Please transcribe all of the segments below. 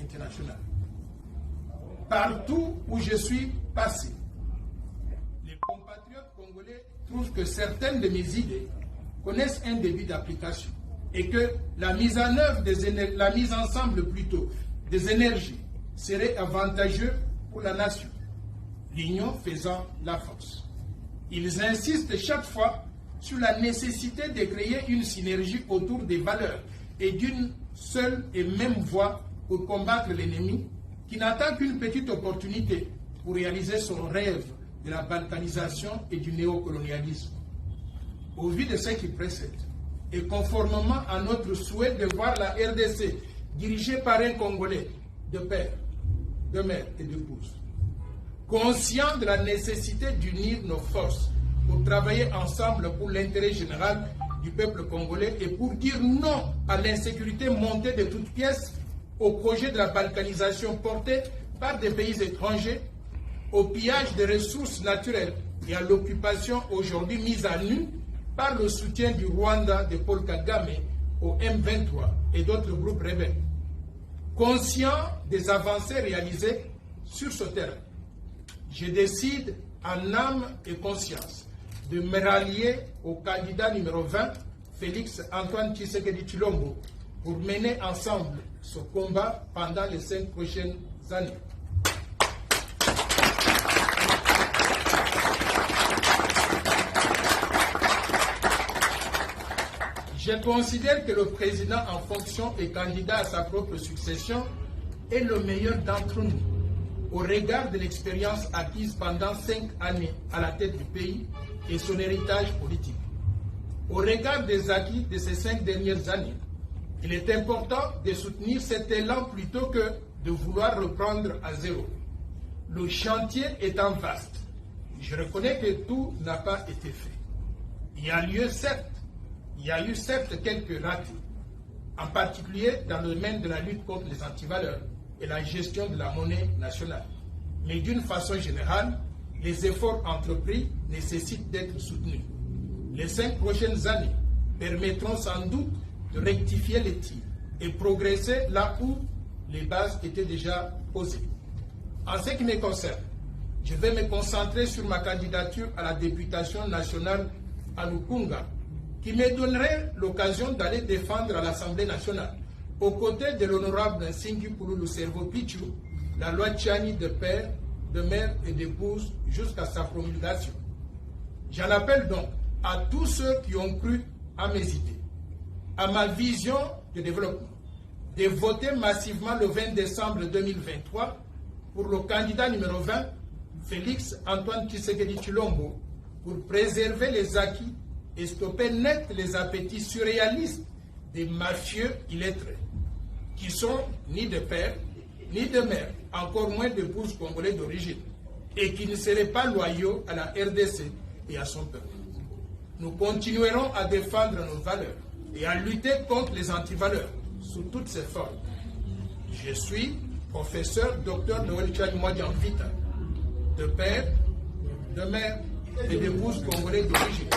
internationale. Partout où je suis passé, les compatriotes congolais trouvent que certaines de mes idées connaissent un début d'application et que la mise en œuvre, la mise ensemble plutôt des énergies serait avantageuse pour la nation, l'union faisant la force. Ils insistent chaque fois sur la nécessité de créer une synergie autour des valeurs et d'une seule et même voie pour combattre l'ennemi qui n'attend qu'une petite opportunité pour réaliser son rêve de la balkanisation et du néocolonialisme. Au vu de ce qui précède, et conformément à notre souhait de voir la RDC dirigée par un Congolais de père, de mère et d'épouse, conscient de la nécessité d'unir nos forces pour travailler ensemble pour l'intérêt général du peuple congolais et pour dire non à l'insécurité montée de toutes pièces, au projet de la balkanisation porté par des pays étrangers, au pillage des ressources naturelles et à l'occupation aujourd'hui mise à nu par le soutien du Rwanda de Paul Kagame au M23 et d'autres groupes rebelles. Conscient des avancées réalisées sur ce terrain, je décide en âme et conscience de me rallier au candidat numéro 20, Félix Antoine Tshisekedi Tshilombo, pour mener ensemble ce combat pendant les 5 prochaines années. Je considère que le président en fonction et candidat à sa propre succession est le meilleur d'entre nous, au regard de l'expérience acquise pendant 5 années à la tête du pays et son héritage politique. Au regard des acquis de ces 5 dernières années, il est important de soutenir cet élan plutôt que de vouloir reprendre à zéro. Le chantier étant vaste, je reconnais que tout n'a pas été fait. Il y a eu certes quelques ratés, en particulier dans le domaine de la lutte contre les antivaleurs et la gestion de la monnaie nationale. Mais d'une façon générale, les efforts entrepris nécessitent d'être soutenus. Les 5 prochaines années permettront sans doute de rectifier les tirs et progresser là où les bases étaient déjà posées. En ce qui me concerne, je vais me concentrer sur ma candidature à la députation nationale à Lukunga, qui me donnerait l'occasion d'aller défendre à l'Assemblée nationale, aux côtés de l'honorable Nsingi Pululu Servo Pichu, la loi Tchani de père, de mère et d'épouse jusqu'à sa promulgation. J'en appelle donc à tous ceux qui ont cru à mes idées, à ma vision de développement, de voter massivement le 20 décembre 2023 pour le candidat numéro 20, Félix Antoine Tshisekedi Tshilombo, pour préserver les acquis et stopper net les appétits surréalistes des mafieux illettrés, qui sont ni de père, ni de mère, encore moins d'épouses congolais d'origine, et qui ne seraient pas loyaux à la RDC et à son peuple. Nous continuerons à défendre nos valeurs et à lutter contre les antivaleurs sous toutes ses formes. Je suis professeur Dr Noël Tchani-Mwadian Vita, de père, de mère et d'épouse congolais d'origine.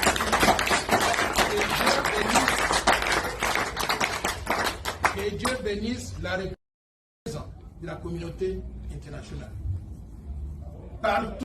Que Dieu bénisse la représentation de la communauté internationale. Partout